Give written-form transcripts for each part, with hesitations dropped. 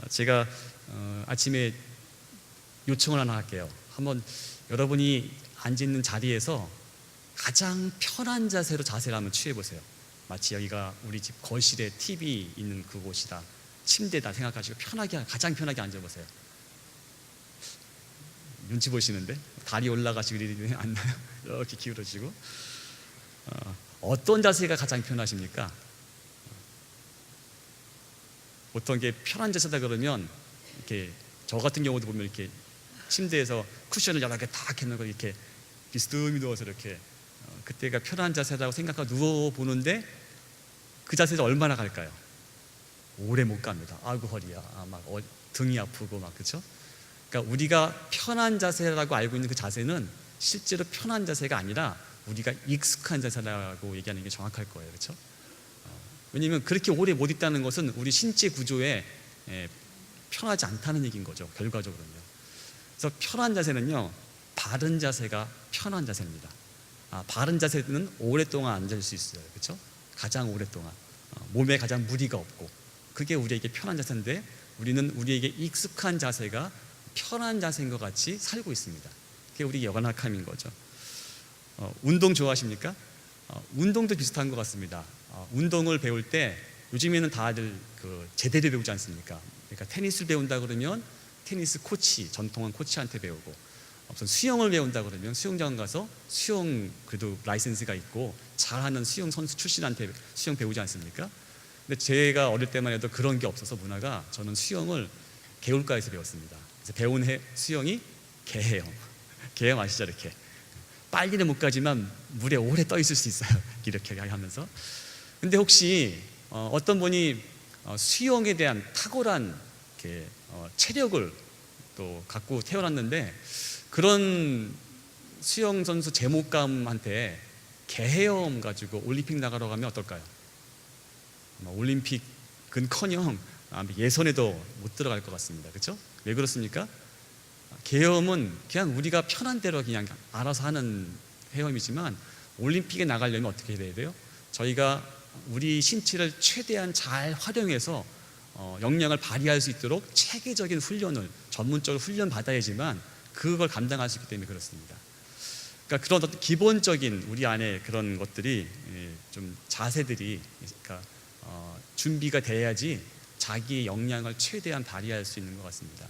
제가 아침에 요청을 하나 할게요. 한번 여러분이 앉아있는 자리에서 가장 편한 자세를 한번 취해보세요. 마치 여기가 우리 집 거실에 TV 있는 그곳이다, 침대다 생각하시고 가장 편하게 앉아보세요. 눈치 보시는데 다리 올라가시고 이러지 않나요? 이렇게 기울어지고. 어떤 자세가 가장 편하십니까? 보통 이게 편한 자세다 그러면 이렇게 저 같은 경우도 보면 이렇게 침대에서 쿠션을 여러 개 딱 해놓고 이렇게 비스듬히 누워서 이렇게 그때가 편한 자세라고 생각하고 누워 보는데 그 자세가 얼마나 갈까요? 오래 못 갑니다. 아이고 허리야, 막 등이 아프고 막, 그렇죠? 그러니까 우리가 편한 자세라고 알고 있는 그 자세는 실제로 편한 자세가 아니라 우리가 익숙한 자세라고 얘기하는 게 정확할 거예요, 그렇죠? 왜냐하면 그렇게 오래 못 있다는 것은 우리 신체 구조에 편하지 않다는 얘기인 거죠, 결과적으로는요. 그래서 편한 자세는요, 바른 자세가 편한 자세입니다. 바른 자세는 오랫동안 앉을 수 있어요, 그렇죠? 가장 오랫동안 몸에 가장 무리가 없고, 그게 우리에게 편한 자세인데 우리는 우리에게 익숙한 자세가 편한 자세인 것 같이 살고 있습니다. 그게 우리 연약함인 거죠. 운동 좋아하십니까? 운동도 비슷한 것 같습니다. 운동을 배울 때 요즘에는 다들 제대로 배우지 않습니까? 그러니까 테니스를 배운다 그러면 테니스 코치, 전통한 코치한테 배우고, 무슨 수영을 배운다 그러면 수영장 가서 수영 그래도 라이센스가 있고 잘하는 수영 선수 출신한테 수영 배우지 않습니까? 근데 제가 어릴 때만 해도 그런 게 없어서 문화가, 저는 수영을 개울가에서 배웠습니다. 그래서 배운 수영이 개헤엄. 개헤엄 아시죠? 이렇게 빨리는 못 가지만 물에 오래 떠 있을 수 있어요. 이렇게 하면서. 근데 혹시 어떤 분이 수영에 대한 탁월한 체력을 또 갖고 태어났는데 그런 수영 선수 제목감한테 개헤엄 가지고 올림픽 나가러 가면 어떨까요? 올림픽은커녕 예선에도 못 들어갈 것 같습니다. 그렇죠? 왜 그렇습니까? 개헤엄은 그냥 우리가 편한 대로 그냥 알아서 하는 헤엄이지만 올림픽에 나가려면 어떻게 해야 돼요? 저희가 우리 신체를 최대한 잘 활용해서 역량을 발휘할 수 있도록 체계적인 훈련을 전문적으로 훈련 받아야지만 그걸 감당할 수 있기 때문에 그렇습니다. 그러니까 그런 어떤 기본적인 우리 안에 그런 것들이 좀 자세들이 그러니까 준비가 돼야지 자기의 역량을 최대한 발휘할 수 있는 것 같습니다.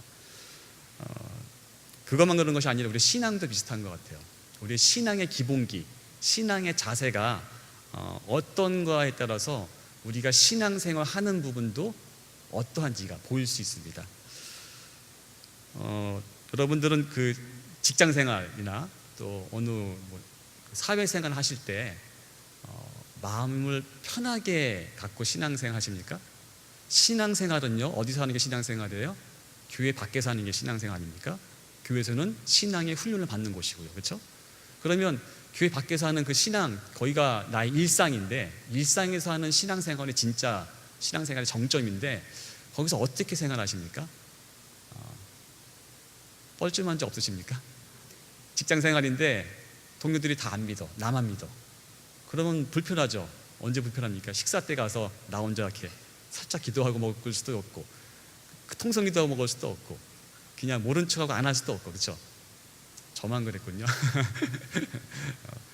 그것만 그런 것이 아니라 우리 신앙도 비슷한 것 같아요. 우리 신앙의 기본기, 신앙의 자세가 어떤 거에 따라서 우리가 신앙생활 하는 부분도 어떠한지가 보일 수 있습니다. 여러분들은 그 직장생활이나 또 어느 사회생활 하실 때 마음을 편하게 갖고 신앙생활 하십니까? 신앙생활은요, 어디서 하는 게 신앙생활이에요? 교회 밖에서 하는 게 신앙생활 아닙니까? 교회에서는 신앙의 훈련을 받는 곳이고요, 그렇죠? 그러면 교회 밖에서 하는 그 신앙, 거기가 나의 일상인데, 일상에서 하는 신앙생활이 진짜 신앙생활의 정점인데 거기서 어떻게 생활하십니까? 뻘쭘한 적 없으십니까? 직장생활인데 동료들이 다 안 믿어, 나만 믿어. 그러면 불편하죠. 언제 불편합니까? 식사 때 가서 나 혼자 이렇게 살짝 기도하고 먹을 수도 없고, 통성 기도하고 먹을 수도 없고, 그냥 모른 척하고 안 할 수도 없고, 그렇죠? 저만 그랬군요.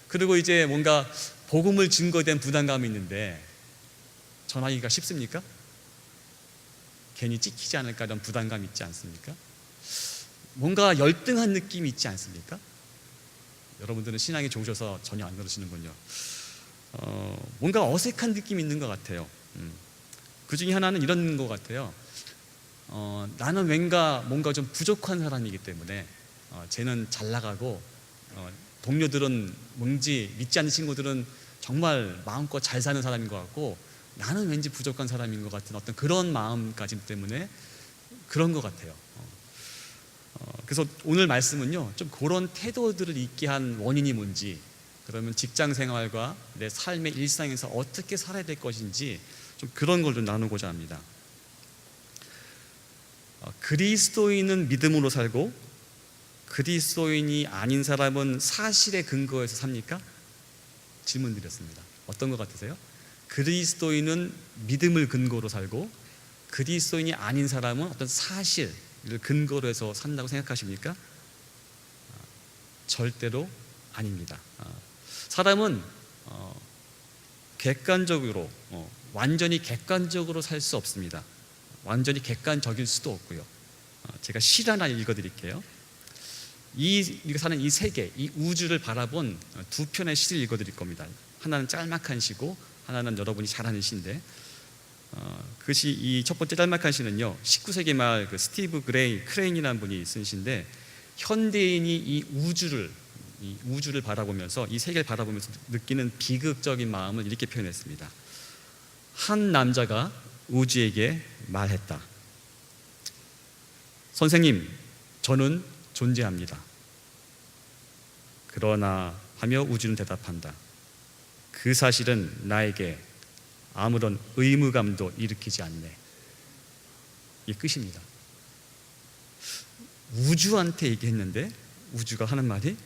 그리고 이제 뭔가 복음을 증거된 부담감이 있는데 전하기가 쉽습니까? 괜히 찍히지 않을까 이런 부담감이 있지 않습니까? 뭔가 열등한 느낌이 있지 않습니까? 여러분들은 신앙이 좋으셔서 전혀 안 그러시는군요. 뭔가 어색한 느낌이 있는 것 같아요. 그 중에 하나는 이런 것 같아요. 나는 뭔가 좀 부족한 사람이기 때문에 쟤는 잘 나가고 동료들은 뭔지 믿지 않는 친구들은 정말 마음껏 잘 사는 사람인 것 같고 나는 왠지 부족한 사람인 것 같은 어떤 그런 마음가짐 때문에 그런 것 같아요. 그래서 오늘 말씀은요, 좀 그런 태도들을 있게 한 원인이 뭔지, 그러면 직장 생활과 내 삶의 일상에서 어떻게 살아야 될 것인지 좀 그런 걸 좀 나누고자 합니다. 그리스도인은 믿음으로 살고 그리스도인이 아닌 사람은 사실에 근거해서 삽니까? 질문 드렸습니다. 어떤 것 같으세요? 그리스도인은 믿음을 근거로 살고 그리스도인이 아닌 사람은 어떤 사실을 근거로 해서 산다고 생각하십니까? 절대로 아닙니다. 사람은 객관적으로 완전히 객관적으로 살 수 없습니다. 완전히 객관적일 수도 없고요. 제가 시 하나 읽어드릴게요. 우리가 사는 이 세계, 이 우주를 바라본 두 편의 시를 읽어드릴 겁니다. 하나는 짤막한 시고 하나는 여러분이 잘 아는 시인데, 그 시, 이 첫 번째 짤막한 시는요 19세기 말 그 스티브 크레인이라는 분이 쓴 시인데, 현대인이 이 우주를 바라보면서, 이 세계를 바라보면서 느끼는 비극적인 마음을 이렇게 표현했습니다. 한 남자가 우주에게 말했다. 선생님, 저는 존재합니다. 그러나 하며 우주는 대답한다. 그 사실은 나에게 아무런 의무감도 일으키지 않네. 이게 끝입니다. 우주한테 얘기했는데 우주가 하는 말이,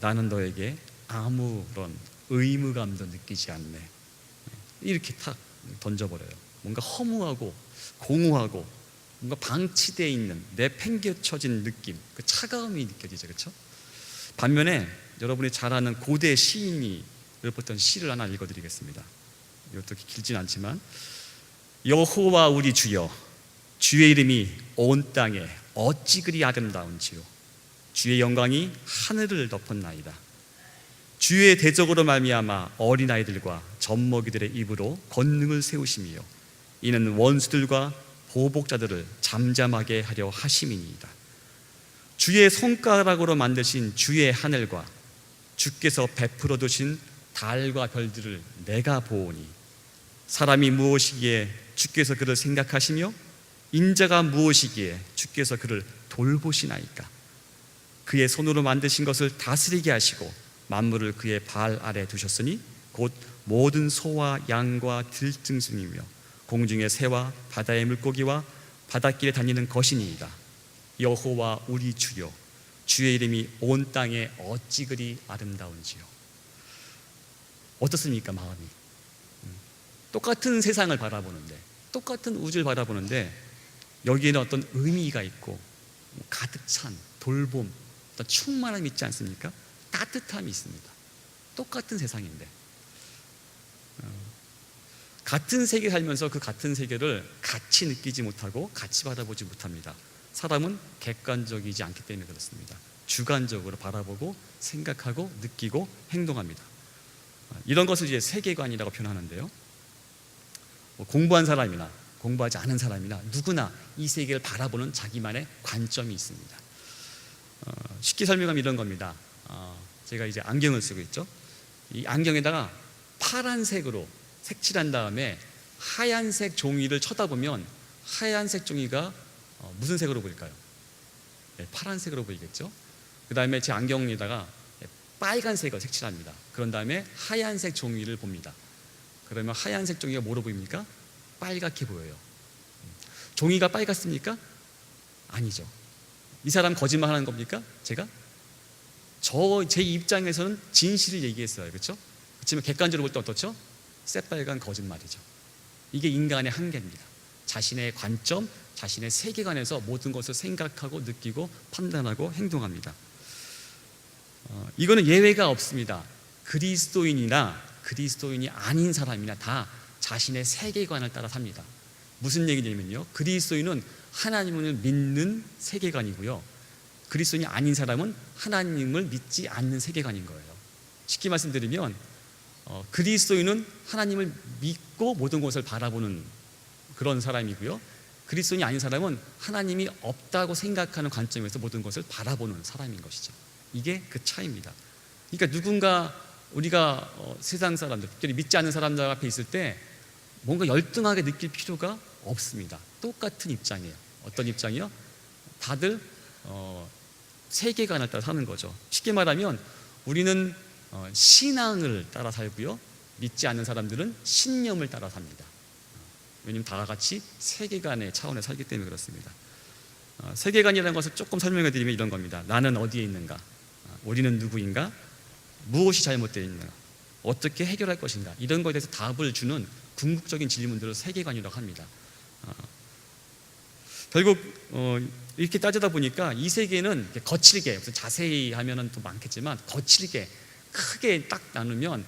나는 너에게 아무런 의무감도 느끼지 않네. 이렇게 탁 던져버려요. 뭔가 허무하고 공허하고 뭔가 방치되어 있는, 내팽개쳐진 느낌, 그 차가움이 느껴지죠. 그렇죠? 반면에 여러분이 잘 아는 고대 시인이 읊었던 시를 하나 읽어드리겠습니다. 이것도 길진 않지만, 여호와 우리 주여, 주의 이름이 온 땅에 어찌 그리 아름다운지요. 주의 영광이 하늘을 덮었나이다. 주의 대적으로 말미암아 어린아이들과 젖먹이들의 입으로 권능을 세우심이요, 이는 원수들과 보복자들을 잠잠하게 하려 하심이니이다. 주의 손가락으로 만드신 주의 하늘과 주께서 베풀어 두신 달과 별들을 내가 보오니, 사람이 무엇이기에 주께서 그를 생각하시며 인자가 무엇이기에 주께서 그를 돌보시나이까. 그의 손으로 만드신 것을 다스리게 하시고 만물을 그의 발 아래 두셨으니 곧 모든 소와 양과 들짐승이며 공중의 새와 바다의 물고기와 바닷길에 다니는 것이니이다. 여호와 우리 주여, 주의 이름이 온 땅에 어찌 그리 아름다운지요. 어떻습니까, 마음이? 똑같은 세상을 바라보는데, 똑같은 우주를 바라보는데 여기에는 어떤 의미가 있고 가득 찬 돌봄, 어떤 충만함이 있지 않습니까? 따뜻함이 있습니다. 똑같은 세상인데 같은 세계에 살면서 그 같은 세계를 같이 느끼지 못하고 같이 바라보지 못합니다. 사람은 객관적이지 않기 때문에 그렇습니다. 주관적으로 바라보고 생각하고 느끼고 행동합니다. 이런 것을 이제 세계관이라고 표현하는데요, 공부한 사람이나 공부하지 않은 사람이나 누구나 이 세계를 바라보는 자기만의 관점이 있습니다. 쉽게 설명하면 이런 겁니다. 제가 이제 안경을 쓰고 있죠. 이 안경에다가 파란색으로 색칠한 다음에 하얀색 종이를 쳐다보면 하얀색 종이가 무슨 색으로 보일까요? 네, 파란색으로 보이겠죠. 그 다음에 제 안경에다가 빨간색을 색칠합니다. 그런 다음에 하얀색 종이를 봅니다. 그러면 하얀색 종이가 뭐로 보입니까? 빨갛게 보여요. 종이가 빨갛습니까? 아니죠. 이 사람 거짓말하는 겁니까? 제가? 제 입장에서는 진실을 얘기했어요. 그렇죠? 그렇지만 객관적으로 볼 때 어떻죠? 새빨간 거짓말이죠. 이게 인간의 한계입니다. 자신의 관점, 자신의 세계관에서 모든 것을 생각하고 느끼고 판단하고 행동합니다. 이거는 예외가 없습니다. 그리스도인이나 그리스도인이 아닌 사람이나 다 자신의 세계관을 따라 삽니다. 무슨 얘기냐면요, 그리스도인은 하나님을 믿는 세계관이고요, 그리스도인이 아닌 사람은 하나님을 믿지 않는 세계관인 거예요. 쉽게 말씀드리면 그리스도인은 하나님을 믿고 모든 것을 바라보는 그런 사람이고요, 그리스도인이 아닌 사람은 하나님이 없다고 생각하는 관점에서 모든 것을 바라보는 사람인 것이죠. 이게 그 차이입니다. 그러니까 우리가 세상 사람들, 특별히 믿지 않는 사람들 앞에 있을 때 뭔가 열등하게 느낄 필요가 없습니다. 똑같은 입장이에요. 어떤 입장이요? 다들 세계관을 따라 사는 거죠. 쉽게 말하면 우리는 신앙을 따라 살고요, 믿지 않는 사람들은 신념을 따라 삽니다. 왜냐하면 다 같이 세계관의 차원에 살기 때문에 그렇습니다. 세계관이라는 것을 조금 설명해 드리면 이런 겁니다. 나는 어디에 있는가? 우리는 누구인가? 무엇이 잘못되어 있는가? 어떻게 해결할 것인가? 이런 것에 대해서 답을 주는 궁극적인 질문들을 세계관이라고 합니다. 결국 이렇게 따지다 보니까 이 세계는 거칠게, 무슨 자세히 하면은 더 많겠지만 거칠게 크게 딱 나누면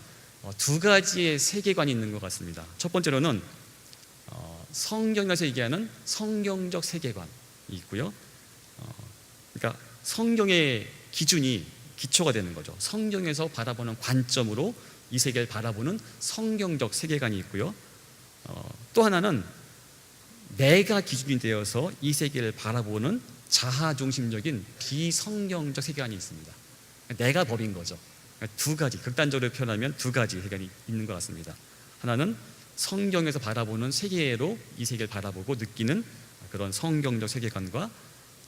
두 가지의 세계관이 있는 것 같습니다. 첫 번째로는 성경에서 얘기하는 성경적 세계관이 있고요. 그러니까 성경의 기준이 기초가 되는 거죠. 성경에서 바라보는 관점으로 이 세계를 바라보는 성경적 세계관이 있고요. 또 하나는 내가 기준이 되어서 이 세계를 바라보는 자아중심적인 비성경적 세계관이 있습니다. 내가 법인 거죠. 두 가지, 극단적으로 표현하면 두 가지 세계관이 있는 것 같습니다. 하나는 성경에서 바라보는 세계로 이 세계를 바라보고 느끼는 그런 성경적 세계관과,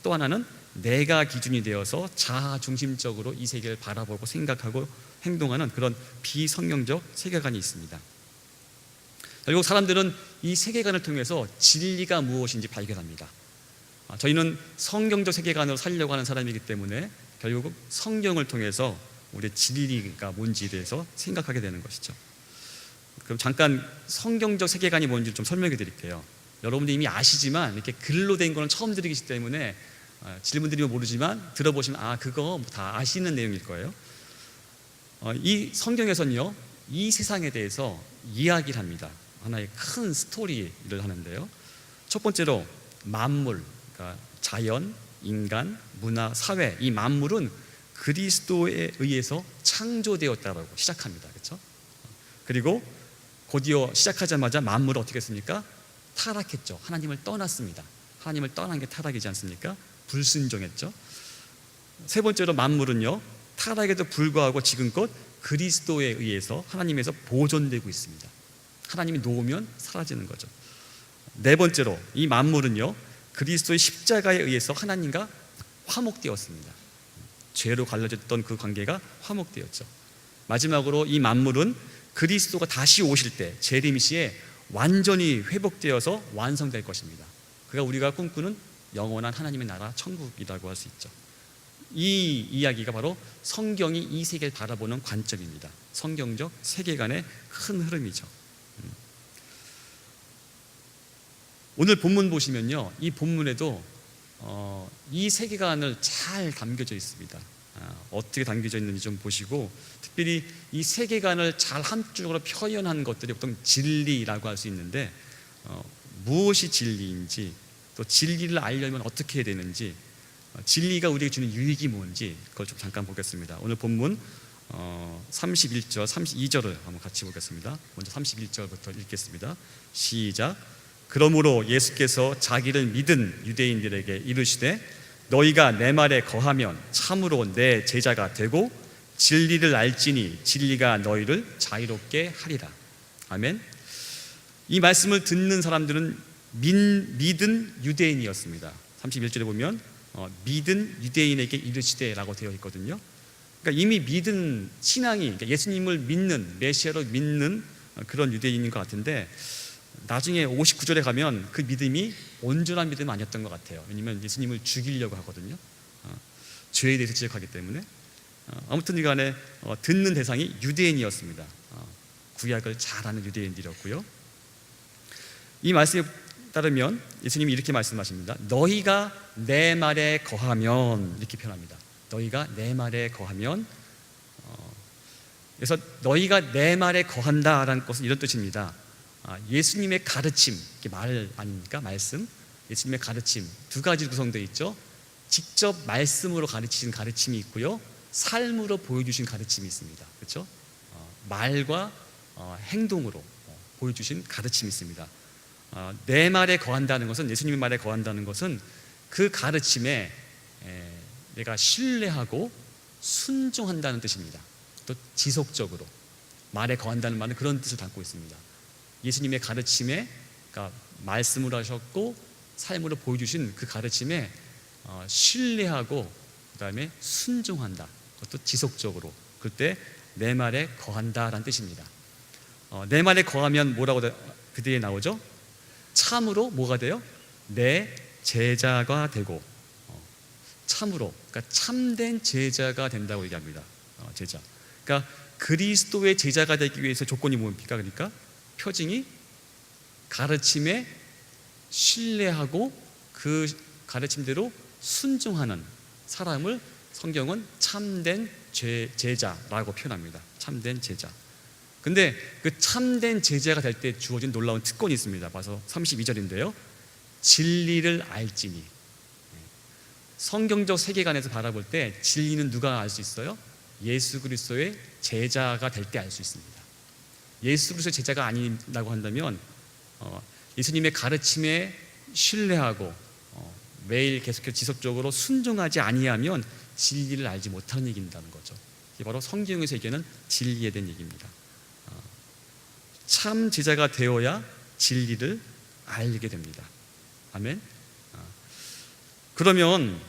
또 하나는 내가 기준이 되어서 자아중심적으로 이 세계를 바라보고 생각하고 행동하는 그런 비성경적 세계관이 있습니다. 결국 사람들은 이 세계관을 통해서 진리가 무엇인지 발견합니다. 저희는 성경적 세계관으로 살려고 하는 사람이기 때문에 결국 성경을 통해서 우리의 진리가 뭔지에 대해서 생각하게 되는 것이죠. 그럼 잠깐 성경적 세계관이 뭔지 좀 설명해 드릴게요. 여러분들이 이미 아시지만 이렇게 글로 된 거는 처음 들으시기 때문에 질문 드리면 모르지만 들어보시면 그거 다 아시는 내용일 거예요. 이 성경에서는요, 이 세상에 대해서 이야기를 합니다. 하나의 큰 스토리를 하는데요. 첫 번째로 만물, 그러니까 자연, 인간, 문화, 사회, 이 만물은 그리스도에 의해서 창조되었다라고 시작합니다. 그렇죠? 그리고 곧이어 시작하자마자 만물은 어떻게 했습니까? 타락했죠. 하나님을 떠났습니다. 하나님을 떠난 게 타락이지 않습니까? 불순종했죠. 세 번째로 만물은요, 타락에도 불구하고 지금껏 그리스도에 의해서 하나님에서 보존되고 있습니다. 하나님이 놓으면 사라지는 거죠. 네 번째로 이 만물은요, 그리스도의 십자가에 의해서 하나님과 화목되었습니다. 죄로 갈라졌던 그 관계가 화목되었죠. 마지막으로 이 만물은 그리스도가 다시 오실 때 재림 시에 완전히 회복되어서 완성될 것입니다. 그가 우리가 꿈꾸는 영원한 하나님의 나라 천국이라고 할 수 있죠. 이 이야기가 바로 성경이 이 세계를 바라보는 관점입니다. 성경적 세계관의 큰 흐름이죠. 오늘 본문 보시면요, 이 본문에도 이 세계관을 잘 담겨져 있습니다. 어떻게 담겨져 있는지 좀 보시고, 특별히 이 세계관을 잘 한쪽으로 표현한 것들이 보통 진리라고 할 수 있는데, 무엇이 진리인지, 또 진리를 알려면 어떻게 해야 되는지, 진리가 우리에게 주는 유익이 뭔지 그걸 좀 잠깐 보겠습니다. 오늘 본문 31절, 32절을 한번 같이 보겠습니다. 먼저 31절부터 읽겠습니다. 시작. 그러므로 예수께서 자기를 믿은 유대인들에게 이르시되 너희가 내 말에 거하면 참으로 내 제자가 되고 진리를 알지니 진리가 너희를 자유롭게 하리라. 아멘. 이 말씀을 듣는 사람들은 믿은 유대인이었습니다. 31절에 보면 믿은 유대인에게 이르시되라고 되어 있거든요. 그러니까 이미 믿은 신앙이, 그러니까 예수님을 믿는, 메시아로 믿는 그런 유대인인 것 같은데, 나중에 59절에 가면 그 믿음이 온전한 믿음은 아니었던 것 같아요. 왜냐하면 예수님을 죽이려고 하거든요. 죄에 대해서 지적하기 때문에. 아무튼 간에 듣는 대상이 유대인이었습니다. 구약을 잘 아는 유대인들이었고요. 이 말씀에 따르면 예수님이 이렇게 말씀하십니다. 너희가 내 말에 거하면, 이렇게 표현합니다. 너희가 내 말에 거하면, 그래서 너희가 내 말에 거한다라는 것은 이런 뜻입니다. 예수님의 가르침, 이게 말 아닙니까? 말씀. 예수님의 가르침 두 가지 구성되어 있죠. 직접 말씀으로 가르치신 가르침이 있고요, 삶으로 보여주신 가르침이 있습니다. 그렇죠? 말과 행동으로 보여주신 가르침이 있습니다. 내 말에 거한다는 것은, 예수님의 말에 거한다는 것은 그 가르침에 내가 신뢰하고 순종한다는 뜻입니다. 또 지속적으로 말에 거한다는 말은 그런 뜻을 담고 있습니다. 예수님의 가르침에, 그러니까 말씀으로 하셨고 삶으로 보여주신 그 가르침에 신뢰하고 그 다음에 순종한다. 그것도 지속적으로. 그때 내 말에 거한다라는 뜻입니다. 내 말에 거하면 뭐라고 그뒤에 나오죠? 참으로 뭐가 돼요? 내 제자가 되고, 참으로, 그러니까 참된 제자가 된다고 얘기합니다. 제자. 그러니까 그리스도의 제자가 되기 위해서 조건이 뭡니까? 그러니까 표징이 가르침에 신뢰하고 그 가르침대로 순종하는 사람을 성경은 참된 제자라고 표현합니다. 참된 제자. 근데 그 참된 제자가 될 때 주어진 놀라운 특권이 있습니다. 봐서 32절인데요. 진리를 알지니. 성경적 세계관에서 바라볼 때 진리는 누가 알 수 있어요? 예수 그리스도의 제자가 될 때 알 수 있습니다. 예수 그리스도의 제자가 아니라고 한다면 예수님의 가르침에 신뢰하고 매일 계속해서 지속적으로 순종하지 아니하면 진리를 알지 못하는 얘기인다는 거죠. 이게 바로 성경의 세계는 진리에 대한 얘기입니다. 참 제자가 되어야 진리를 알게 됩니다. 아멘. 그러면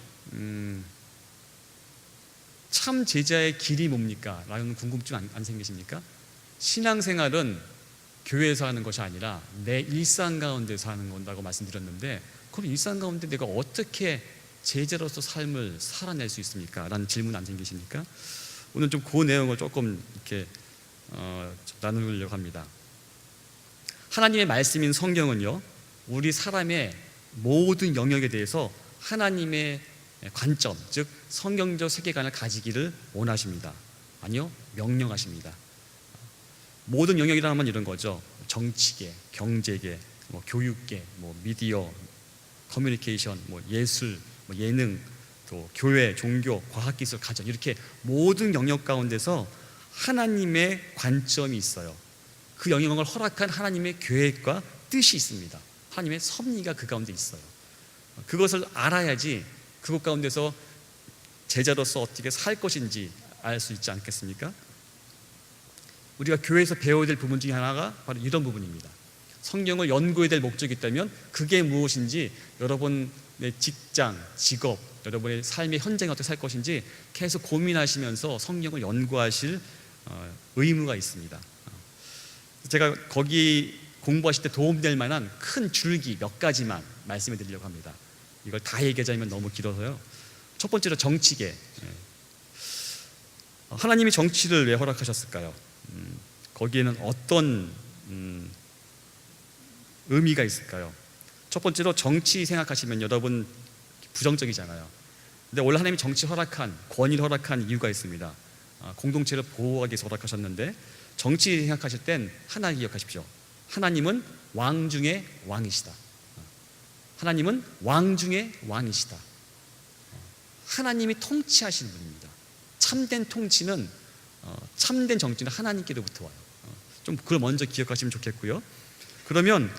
참 제자의 길이 뭡니까? 라는 궁금증 안 생기십니까? 신앙생활은 교회에서 하는 것이 아니라 내 일상 가운데서 하는 건다고 말씀드렸는데, 그럼 일상 가운데 내가 어떻게 제자로서 삶을 살아낼 수 있습니까? 라는 질문 안 생기십니까? 오늘 좀 그 내용을 조금 이렇게 나누려고 합니다. 하나님의 말씀인 성경은요, 우리 사람의 모든 영역에 대해서 하나님의 관점, 즉 성경적 세계관을 가지기를 원하십니다. 아니요, 명령하십니다. 모든 영역이라 하면 이런 거죠. 정치계, 경제계, 교육계, 미디어, 커뮤니케이션, 예술, 예능, 또 교회, 종교, 과학기술, 가정, 이렇게 모든 영역 가운데서 하나님의 관점이 있어요. 그 영역을 허락한 하나님의 계획과 뜻이 있습니다. 하나님의 섭리가 그 가운데 있어요. 그것을 알아야지 그것 가운데서 제자로서 어떻게 살 것인지 알 수 있지 않겠습니까? 우리가 교회에서 배워야 될 부분 중에 하나가 바로 이런 부분입니다. 성경을 연구해야 될 목적이 있다면 그게 무엇인지, 여러분의 직장, 직업, 여러분의 삶의 현장에 어떻게 살 것인지 계속 고민하시면서 성경을 연구하실 의무가 있습니다. 제가 거기 공부하실 때 도움될 만한 큰 줄기 몇 가지만 말씀해 드리려고 합니다. 이걸 다 얘기하자면 너무 길어서요. 첫 번째로 정치계. 하나님이 정치를 왜 허락하셨을까요? 거기에는 어떤 의미가 있을까요? 첫 번째로 정치 생각하시면 여러분 부정적이잖아요. 근데 원래 하나님이 정치 허락한, 권위를 허락한 이유가 있습니다. 공동체를 보호하기 위해서 허락하셨는데, 정치 생각하실 땐 하나 기억하십시오. 하나님은 왕 중에 왕이시다. 하나님은 왕 중에 왕이시다. 하나님이 통치하시는 분입니다. 참된 통치는, 참된 정치는 하나님께로부터 와요. 좀 그걸 먼저 기억하시면 좋겠고요. 그러면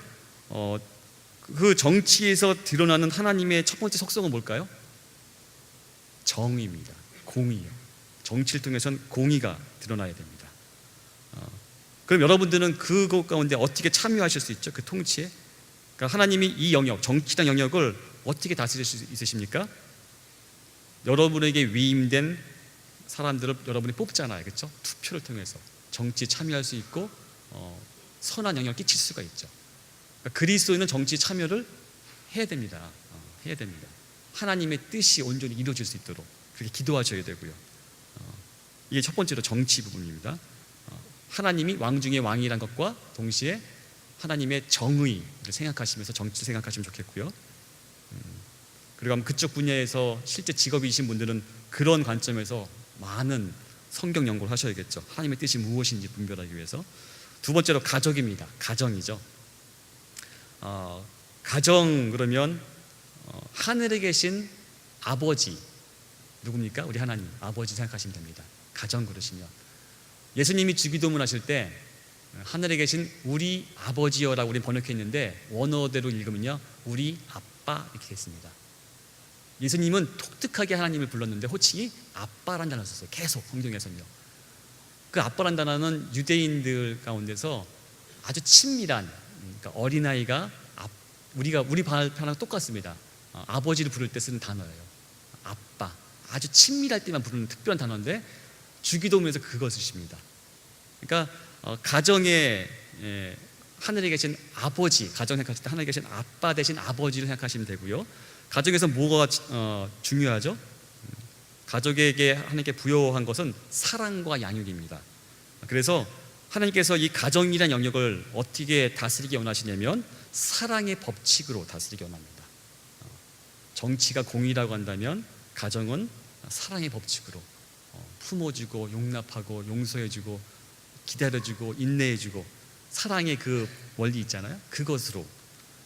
그 정치에서 드러나는 하나님의 첫 번째 속성은 뭘까요? 정의입니다. 공의요. 정치를 통해서는 공의가 드러나야 됩니다. 그럼 여러분들은 그것 가운데 어떻게 참여하실 수 있죠? 그 통치에. 그러니까 하나님이 이 영역, 정치란 영역을 어떻게 다스릴 수 있으십니까? 여러분에게 위임된 사람들을 여러분이 뽑잖아요. 그렇죠? 투표를 통해서 정치에 참여할 수 있고 선한 영향을 끼칠 수가 있죠. 그러니까 그리스도인은 정치 참여를 해야 됩니다. 해야 됩니다. 하나님의 뜻이 온전히 이루어질 수 있도록 그렇게 기도하셔야 되고요. 이게 첫 번째로 정치 부분입니다. 하나님이 왕 중에 왕이란 것과 동시에 하나님의 정의를 생각하시면서 정치를 생각하시면 좋겠고요. 그리고 그쪽 분야에서 실제 직업이신 분들은 그런 관점에서 많은 성경 연구를 하셔야겠죠. 하나님의 뜻이 무엇인지 분별하기 위해서. 두 번째로 가족입니다. 가정이죠. 가정 그러면 하늘에 계신 아버지 누굽니까? 우리 하나님 아버지 생각하시면 됩니다. 가정 그러시면 예수님이 주기도문 하실 때 하늘에 계신 우리 아버지여라고 우리 번역했는데 원어대로 읽으면요 우리 아빠 이렇게 됐습니다. 예수님은 독특하게 하나님을 불렀는데 호칭이 아빠란 단어를 썼어요. 계속 성경에서는요. 그 아빠란 단어는 유대인들 가운데서 아주 친밀한, 그러니까 어린아이가 우리 발표랑 똑같습니다. 아버지를 부를 때 쓰는 단어예요. 아빠. 아주 친밀할 때만 부르는 특별한 단어인데 주기도문에서 그거 쓰십니다. 그러니까 가정에 하늘에 계신 아버지, 가정 생각하실 때 하늘에 계신 아빠 대신 아버지를 생각하시면 되고요. 가정에서 뭐가 중요하죠? 가족에게 하나님께 부여한 것은 사랑과 양육입니다. 그래서 하나님께서 이 가정이라는 영역을 어떻게 다스리기 원하시냐면 사랑의 법칙으로 다스리기 원합니다. 정치가 공의라고 한다면 가정은 사랑의 법칙으로 품어주고 용납하고 용서해주고 기다려주고 인내해주고 사랑의 그 원리 있잖아요. 그것으로.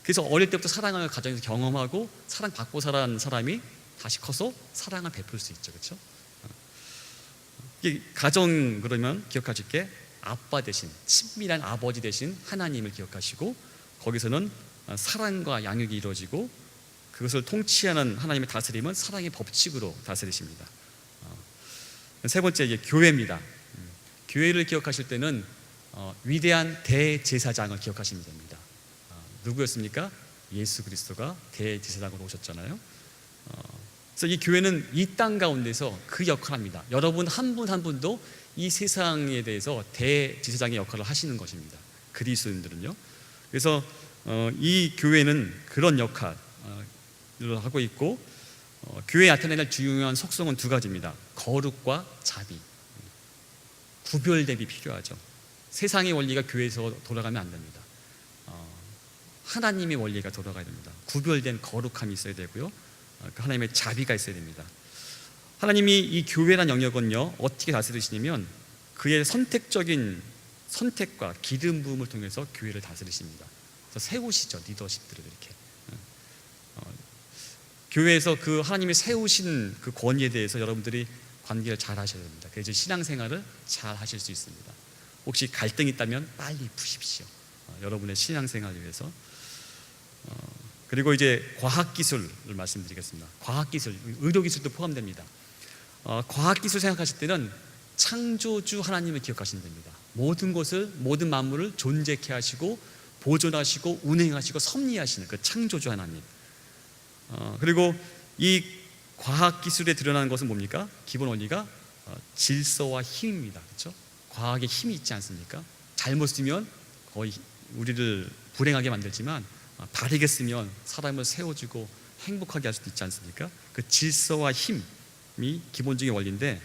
그래서 어릴 때부터 사랑을 가정에서 경험하고 사랑받고 자란 사람이 다시 커서 사랑을 베풀 수 있죠. 그렇죠? 가정 그러면 기억하실 게 아빠 대신 친밀한 아버지 대신 하나님을 기억하시고 거기서는 사랑과 양육이 이루어지고 그것을 통치하는 하나님의 다스림은 사랑의 법칙으로 다스리십니다. 세 번째 이게 교회입니다. 교회를 기억하실 때는 위대한 대제사장을 기억하시면 됩니다. 누구였습니까? 예수 그리스도가 대제사장으로 오셨잖아요. 그래서 이 교회는 이 땅 가운데서 그 역할을 합니다. 여러분 한 분 한 분도 이 세상에 대해서 대제사장의 역할을 하시는 것입니다. 그리스도인들은요. 그래서 이 교회는 그런 역할을 하고 있고 교회에 나타내는 중요한 속성은 두 가지입니다. 거룩과 자비. 구별됨이 필요하죠. 세상의 원리가 교회에서 돌아가면 안 됩니다. 하나님의 원리가 돌아가야 됩니다. 구별된 거룩함이 있어야 되고요. 하나님의 자비가 있어야 됩니다. 하나님이 이 교회란 영역은요 어떻게 다스리시냐면 그의 선택적인 선택과 기름 부음을 통해서 교회를 다스리십니다. 그래서 세우시죠. 리더십들을 이렇게 교회에서 그 하나님이 세우신 그 권위에 대해서 여러분들이 관계를 잘 하셔야 됩니다. 그래서 신앙생활을 잘 하실 수 있습니다. 혹시 갈등이 있다면 빨리 푸십시오. 여러분의 신앙생활을 위해서. 그리고 이제 과학기술을 말씀드리겠습니다. 과학기술, 의료기술도 포함됩니다. 과학기술 생각하실 때는 창조주 하나님을 기억하시면 됩니다. 모든 것을, 모든 만물을 존재케 하시고 보존하시고 운행하시고 섭리하시는 그 창조주 하나님. 그리고 이 과학기술에 드러나는 것은 뭡니까? 기본 원리가 질서와 힘입니다. 그렇죠? 과학에 힘이 있지 않습니까? 잘못 쓰면 거의 우리를 불행하게 만들지만 바르게 쓰면 사람을 세워주고 행복하게 할 수도 있지 않습니까? 그 질서와 힘이 기본적인 원리인데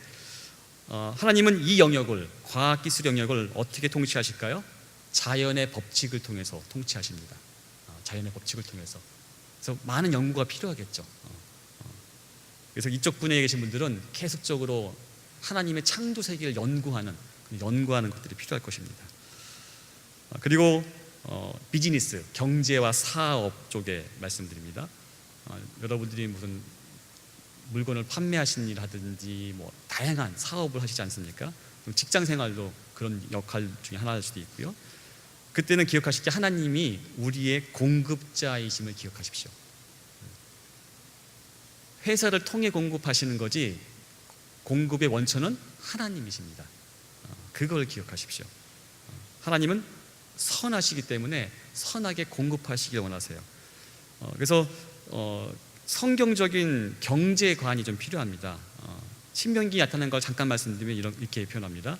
하나님은 이 영역을, 과학기술 영역을 어떻게 통치하실까요? 자연의 법칙을 통해서 통치하십니다. 자연의 법칙을 통해서. 그래서 많은 연구가 필요하겠죠. 그래서 이쪽 분야에 계신 분들은 계속적으로 하나님의 창조 세계를 연구하는 것들이 필요할 것입니다. 그리고 비즈니스, 경제와 사업 쪽에 말씀드립니다. 여러분들이 무슨 물건을 판매하시는 일 하든지 뭐 다양한 사업을 하시지 않습니까? 직장 생활도 그런 역할 중에 하나일 수도 있고요. 그때는 기억하실 게 하나님이 우리의 공급자이심을 기억하십시오. 회사를 통해 공급하시는 거지 공급의 원천은 하나님이십니다. 그걸 기억하십시오. 하나님은 선하시기 때문에 선하게 공급하시길 원하세요. 그래서 성경적인 경제관이 좀 필요합니다. 신명기에 나타난 걸 잠깐 말씀드리면 이렇게 표현합니다.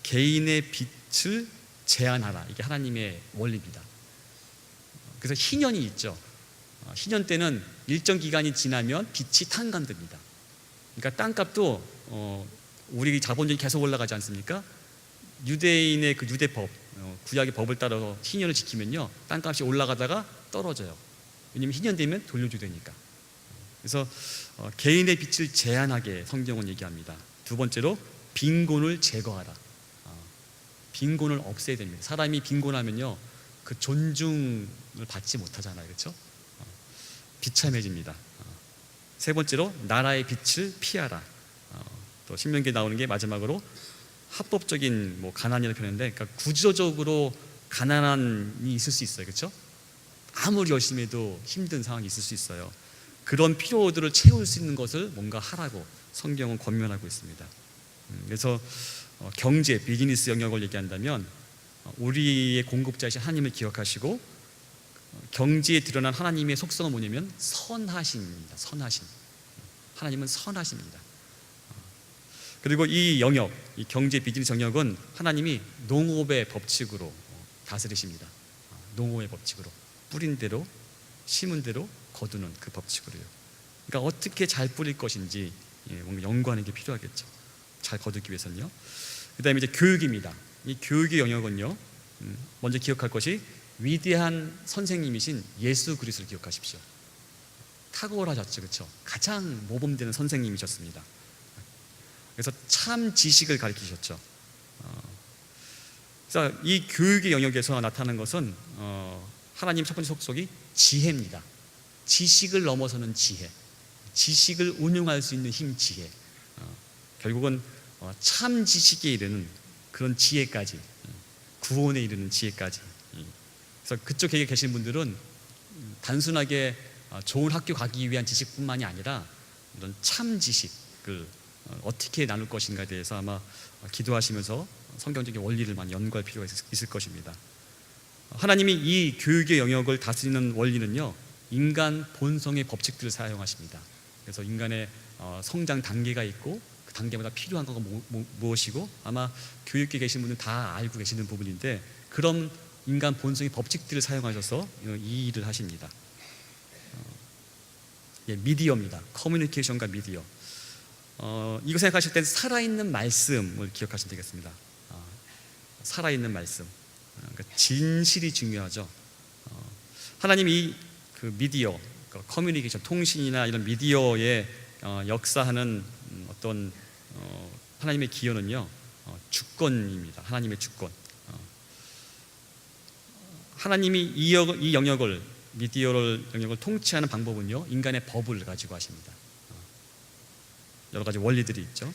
개인의 빛을 제한하라. 이게 하나님의 원리입니다. 그래서 희년이 있죠. 희년 때는 일정 기간이 지나면 빛이 탕감됩니다. 그러니까 땅값도 우리 자본주의 계속 올라가지 않습니까? 유대인의 그 유대법, 구약의 법을 따라서 희년을 지키면요 땅값이 올라가다가 떨어져요. 왜냐하면 희년 되면 돌려줘야 되니까. 그래서 개인의 빛을 제한하게 성경은 얘기합니다. 두 번째로 빈곤을 제거하라. 빈곤을 없애야 됩니다. 사람이 빈곤하면요 그 존중을 받지 못하잖아요. 그렇죠? 비참해집니다. 세 번째로 나라의 빛을 피하라. 또 신명기에 나오는 게 마지막으로 합법적인 뭐 가난이라는 표현인데, 그러니까 구조적으로 가난함이 있을 수 있어요. 그렇죠? 아무리 열심히 해도 힘든 상황이 있을 수 있어요. 그런 필요들을 채울 수 있는 것을 뭔가 하라고 성경은 권면하고 있습니다. 그래서 경제, 비즈니스 영역을 얘기한다면 우리의 공급자이신 하나님을 기억하시고 경지에 드러난 하나님의 속성은 뭐냐면 선하심입니다. 선하심. 하나님은 선하십니다. 그리고 이 영역, 이 경제 비즈니스 영역은 하나님이 농업의 법칙으로 다스리십니다. 농업의 법칙으로 뿌린 대로 심은 대로 거두는 그 법칙으로요. 그러니까 어떻게 잘 뿌릴 것인지 뭔가 연구하는 게 필요하겠죠. 잘 거두기 위해서는요. 그 다음에 이제 교육입니다. 이 교육의 영역은요 먼저 기억할 것이 위대한 선생님이신 예수 그리스도를 기억하십시오. 탁월하셨죠, 그렇죠? 가장 모범되는 선생님이셨습니다. 그래서 참 지식을 가르치셨죠. 그래서 이 교육의 영역에서 나타나는 것은 하나님 첫 번째 속속이 지혜입니다. 지식을 넘어서는 지혜, 지식을 운용할 수 있는 힘, 지혜. 결국은 참 지식에 이르는 그런 지혜까지, 구원에 이르는 지혜까지. 그래서 그쪽에 계신 분들은 단순하게 좋은 학교 가기 위한 지식뿐만이 아니라 이런 참 지식을 어떻게 나눌 것인가에 대해서 아마 기도하시면서 성경적인 원리를 많이 연구할 필요가 있을 것입니다. 하나님이 이 교육의 영역을 다스리는 원리는요, 인간 본성의 법칙들을 사용하십니다. 그래서 인간의 성장 단계가 있고 그 단계마다 필요한 것가 무엇이고, 아마 교육계에 계신 분은 다 알고 계시는 부분인데, 그런 인간 본성의 법칙들을 사용하셔서 이 일을 하십니다. 미디어입니다. 커뮤니케이션과 미디어. 이거 생각하실 때 살아있는 말씀을 기억하시면 되겠습니다. 살아있는 말씀, 그러니까 진실이 중요하죠. 하나님이 그 미디어, 커뮤니케이션, 통신이나 이런 미디어에 역사하는 어떤 하나님의 기여는요, 주권입니다. 하나님의 주권. 하나님이 이 영역을, 미디어를 영역을 통치하는 방법은요, 인간의 법을 가지고 하십니다. 여러 가지 원리들이 있죠.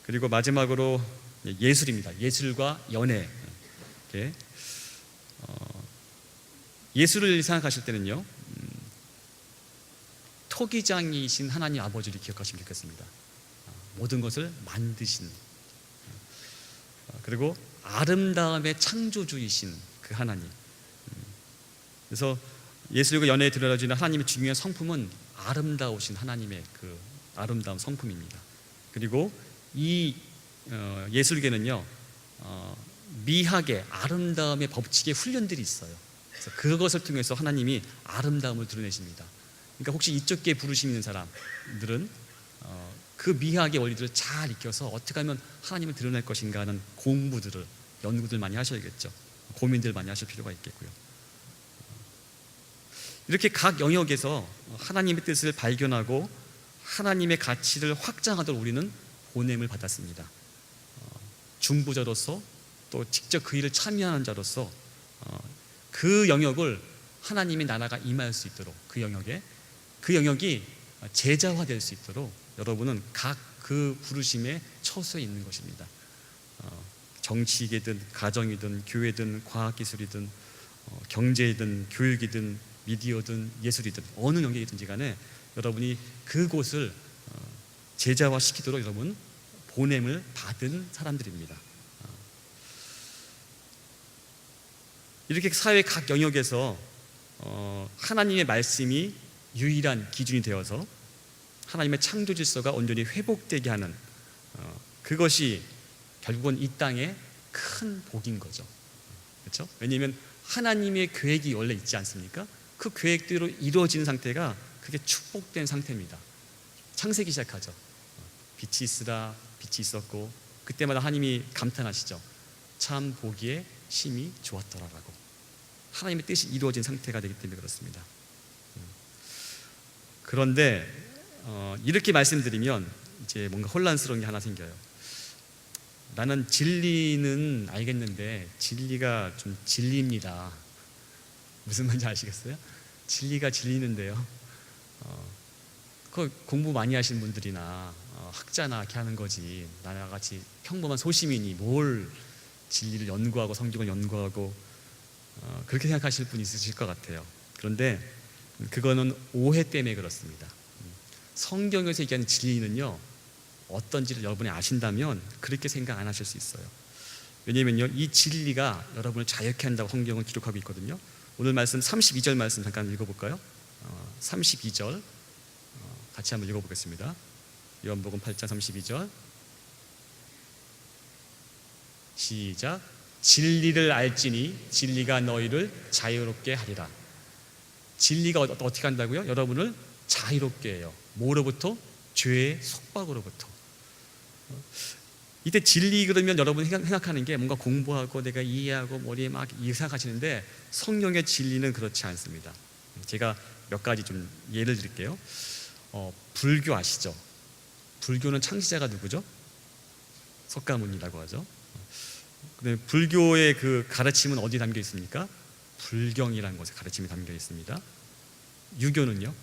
그리고 마지막으로 예술입니다. 예술과 연애. 예술을 생각하실 때는요, 토기장이신 하나님 아버지를 기억하시면 좋겠습니다. 모든 것을 만드신, 그리고 아름다움의 창조주이신 그 하나님. 그래서 예술과 연애에 들어가지는 하나님의 중요한 성품은 아름다우신 하나님의 그 아름다운 성품입니다. 그리고 이 예술계는요, 미학의 아름다움의 법칙의 훈련들이 있어요. 그래서 그것을 통해서 하나님이 아름다움을 드러내십니다. 그러니까 혹시 이쪽 계 부르심 있는 사람들은 그 미학의 원리들을 잘 익혀서 어떻게 하면 하나님을 드러낼 것인가 하는 공부들을, 연구들 많이 하셔야겠죠. 고민들 많이 하실 필요가 있겠고요. 이렇게 각 영역에서 하나님의 뜻을 발견하고 하나님의 가치를 확장하도록 우리는 보냄을 받았습니다. 중보자로서, 또 직접 그 일을 참여하는 자로서 그 영역을 하나님의 나라가 임할 수 있도록, 그 영역이 제자화될 수 있도록 여러분은 각 그 부르심에 처소에 있는 것입니다. 정치이든 가정이든 교회든 과학기술이든 경제이든 교육이든 미디어든 예술이든 어느 영역이든지 간에 여러분이 그곳을 제자화시키도록 여러분 보냄을 받은 사람들입니다. 이렇게 사회 각 영역에서 하나님의 말씀이 유일한 기준이 되어서 하나님의 창조 질서가 온전히 회복되게 하는 그것이 결국은 이 땅의 큰 복인 거죠. 그렇죠? 왜냐하면 하나님의 계획이 원래 있지 않습니까? 그 계획대로 이루어지는 상태가 그게 축복된 상태입니다. 창세기 시작하죠. 빛이 있으라, 빛이 있었고, 그때마다 하나님이 감탄하시죠. 참 보기에 심히 좋았더라라고. 하나님의 뜻이 이루어진 상태가 되기 때문에 그렇습니다. 그런데 이렇게 말씀드리면 이제 뭔가 혼란스러운 게 하나 생겨요. 나는 진리는 알겠는데 진리가 좀 진리입니다. 무슨 말인지 아시겠어요? 진리가 진리는데요, 그 공부 많이 하신 분들이나 학자나 이렇게 하는 거지, 나와 같이 평범한 소시민이 뭘 진리를 연구하고 성경을 연구하고 그렇게 생각하실 분이 있으실 것 같아요. 그런데 그거는 오해 때문에 그렇습니다. 성경에서 얘기하는 진리는요, 어떤지를 여러분이 아신다면 그렇게 생각 안 하실 수 있어요. 왜냐면요, 이 진리가 여러분을 자유케 한다고 성경은 기록하고 있거든요. 오늘 말씀 32절 말씀 잠깐 읽어볼까요? 32절 같이 한번 읽어보겠습니다. 요한복음 8장 32절 시작. 진리를 알지니 진리가 너희를 자유롭게 하리라. 진리가 어떻게 한다고요? 여러분을 자유롭게 해요. 뭐로부터? 죄의 속박으로부터. 이때 진리 그러면 여러분이 생각하는 게 뭔가 공부하고 내가 이해하고 머리에 막 생각하시는데, 성령의 진리는 그렇지 않습니다. 제가 몇 가지 좀 예를 드릴게요. 불교 아시죠? 불교는 창시자가 누구죠? 석가모니라고 하죠. 근데 불교의 그 가르침은 어디 담겨 있습니까? 불경이라는 것에 가르침이 담겨 있습니다. 유교는요?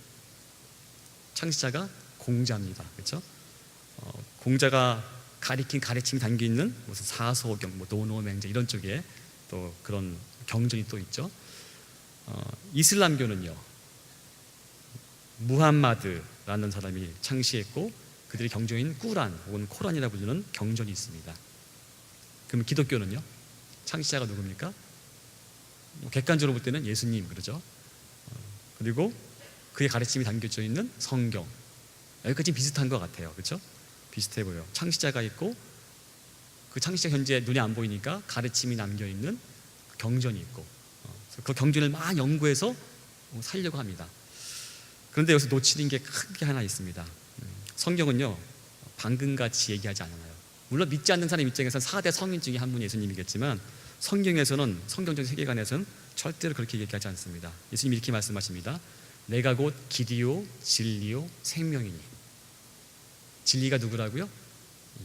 창시자가 공자입니다. 그렇죠? 공자가 가리킨 가르침이 담겨 있는 무슨 사소경, 뭐 노노맹제 이런 쪽에 또 그런 경전이 또 있죠. 이슬람교는요, 무함마드라는 사람이 창시했고 그들의 경전인 꾸란 혹은 코란이라 부르는 경전이 있습니다. 그럼 기독교는요, 창시자가 누굽니까? 객관적으로 볼 때는 예수님, 그러죠. 그리고 그의 가르침이 담겨져 있는 성경, 여기까지 비슷한 것 같아요. 그렇죠? 비슷해 보여요. 창시자가 있고 그 창시자 현재 눈에 안 보이니까 가르침이 남겨있는 경전이 있고, 그 경전을 막 연구해서 살려고 합니다. 그런데 여기서 놓치는 게 크게 하나 있습니다. 성경은요, 방금같이 얘기하지 않아요. 물론 믿지 않는 사람 입장에서는 4대 성인 중에 한 분이 예수님이겠지만 성경에서는, 성경적 세계관에서는 절대로 그렇게 얘기하지 않습니다. 예수님이 이렇게 말씀하십니다. 내가 곧 길이요 진리요 생명이니. 진리가 누구라고요?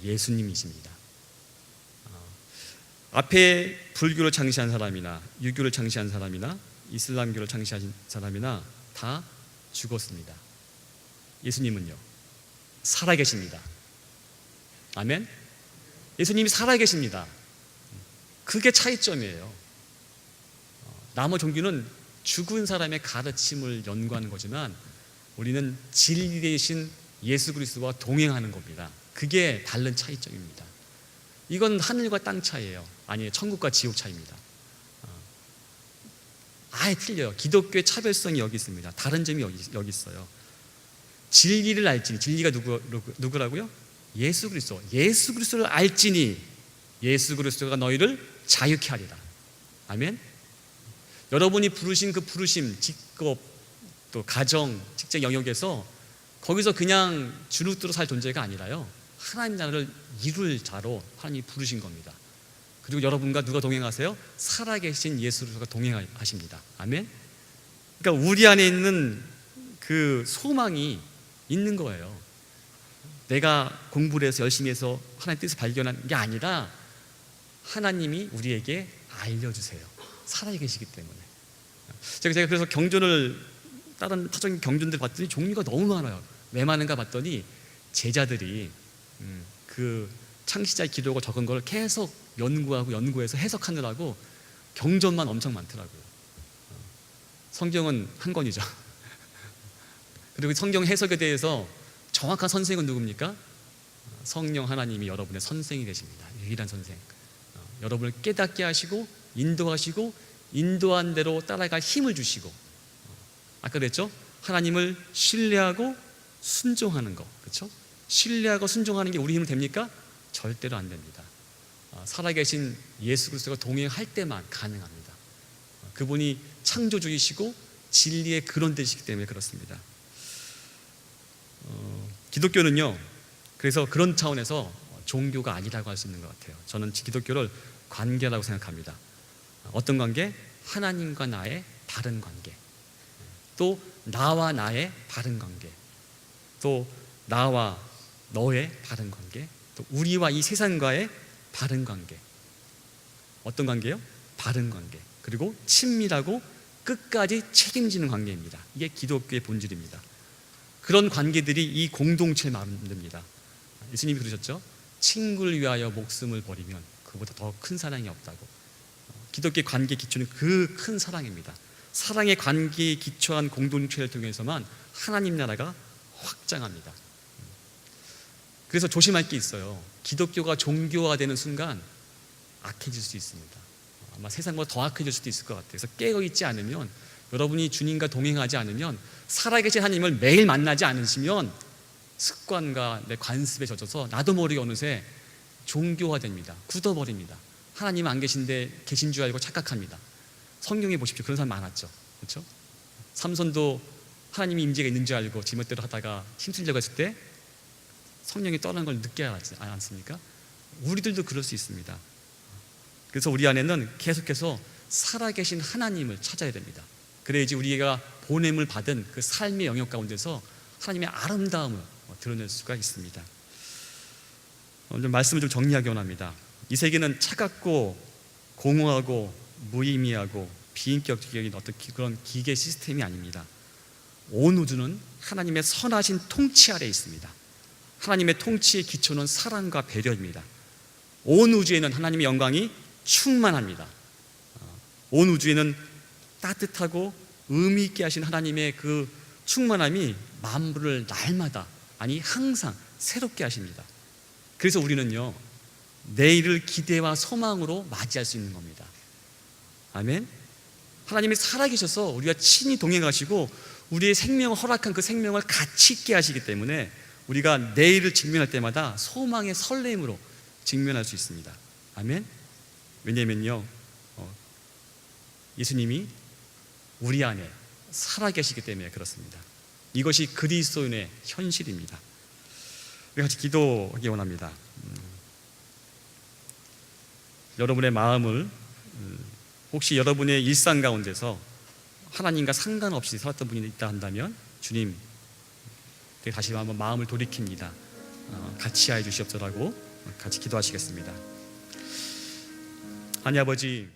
예수님이십니다. 앞에 불교를 창시한 사람이나 유교를 창시한 사람이나 이슬람교를 창시한 사람이나 다 죽었습니다. 예수님은요, 살아계십니다. 아멘. 예수님이 살아계십니다. 그게 차이점이에요. 나머 종교는 죽은 사람의 가르침을 연구하는 거지만 우리는 진리 대신 예수 그리스도와 동행하는 겁니다. 그게 다른 차이점입니다. 이건 하늘과 땅 차이예요. 아니에요, 천국과 지옥 차이입니다. 아예 틀려요. 기독교의 차별성이 여기 있습니다. 다른 점이 여기 있어요. 진리를 알지니, 진리가 누구라고요? 예수 그리스도. 예수 그리스도를 알지니 예수 그리스도가 너희를 자유케 하리라. 아멘. 여러분이 부르신 그 부르심, 직업, 또 가정, 직장 영역에서 거기서 그냥 주눅들어 살 존재가 아니라요, 하나님 나라를 이룰 자로 하나님이 부르신 겁니다. 그리고 여러분과 누가 동행하세요? 살아계신 예수 그리스도가 동행하십니다. 아멘. 그러니까 우리 안에 있는 그 소망이 있는 거예요. 내가 공부를 해서 열심히 해서 하나님의 뜻을 발견한 게 아니라 하나님이 우리에게 알려주세요. 살아계시기 때문에. 제가 그래서 경전을, 다른 타적인 경전들 봤더니 종류가 너무 많아요. 왜 많은가 봤더니 제자들이 그 창시자의 기록을 적은 걸 계속 연구해서 해석하느라고 경전만 엄청 많더라고요. 성경은 한 권이죠. 그리고 성경 해석에 대해서 정확한 선생은 누굽니까? 성령 하나님이 여러분의 선생이 되십니다. 유일한 선생. 여러분을 깨닫게 하시고 인도하시고 인도한 대로 따라갈 힘을 주시고, 아까 그랬죠? 하나님을 신뢰하고 순종하는 거, 그렇죠? 신뢰하고 순종하는 게 우리 힘으로 됩니까? 절대로 안 됩니다. 살아계신 예수 그리스도가 동행할 때만 가능합니다. 그분이 창조주이시고 진리의 근원되시기 때문에 그렇습니다. 기독교는요, 그래서 그런 차원에서 종교가 아니라고 할 수 있는 것 같아요. 저는 기독교를 관계라고 생각합니다. 어떤 관계? 하나님과 나의 바른 관계, 또 나와 나의 바른 관계, 또 나와 너의 바른 관계, 또 우리와 이 세상과의 바른 관계. 어떤 관계요? 바른 관계. 그리고 친밀하고 끝까지 책임지는 관계입니다. 이게 기독교의 본질입니다. 그런 관계들이 이 공동체를 만듭니다. 예수님이 그러셨죠? 친구를 위하여 목숨을 버리면 그보다 더 큰 사랑이 없다고. 기독교의 관계 기초는 그 큰 사랑입니다. 사랑의 관계에 기초한 공동체를 통해서만 하나님 나라가 확장합니다. 그래서 조심할 게 있어요. 기독교가 종교화되는 순간 악해질 수 있습니다. 아마 세상보다 더 악해질 수도 있을 것 같아요. 그래서 깨어있지 않으면, 여러분이 주님과 동행하지 않으면, 살아계신 하나님을 매일 만나지 않으시면 습관과 내 관습에 젖어서 나도 모르게 어느새 종교화됩니다. 굳어버립니다. 하나님 안 계신데 계신 줄 알고 착각합니다. 성경에 보십시오. 그런 사람 많았죠. 그렇죠? 삼손도 하나님이 임재가 있는 줄 알고 지멋대로 하다가 힘쓰려고 했을 때 성령이 떠나는 걸 느끼지 않습니까? 우리들도 그럴 수 있습니다. 그래서 우리 안에는 계속해서 살아계신 하나님을 찾아야 됩니다. 그래야지 우리가 보냄을 받은 그 삶의 영역 가운데서 하나님의 아름다움을 드러낼 수가 있습니다. 오늘 말씀을 좀 정리하기 원합니다. 이 세계는 차갑고 공허하고 무의미하고 비인격적인 어떤 그런 기계 시스템이 아닙니다. 온 우주는 하나님의 선하신 통치 아래에 있습니다. 하나님의 통치의 기초는 사랑과 배려입니다. 온 우주에는 하나님의 영광이 충만합니다. 온 우주에는 따뜻하고 의미 있게 하신 하나님의 그 충만함이 만물을 날마다, 아니 항상 새롭게 하십니다. 그래서 우리는요, 내일을 기대와 소망으로 맞이할 수 있는 겁니다. 아멘. 하나님이 살아계셔서 우리가 친히 동행하시고 우리의 생명을 허락한 그 생명을 가치 있게 하시기 때문에 우리가 내일을 직면할 때마다 소망의 설렘으로 직면할 수 있습니다. 아멘. 왜냐면요, 예수님이 우리 안에 살아계시기 때문에 그렇습니다. 이것이 그리스도인의 현실입니다. 우리 같이 기도하기 원합니다. 여러분의 마음을, 혹시 여러분의 일상 가운데서 하나님과 상관없이 살았던 분이 있다 한다면 주님, 다시 한번 마음을 돌이킵니다. 같이 하여 주시옵소서라고 같이 기도하시겠습니다. 하나님 아버지,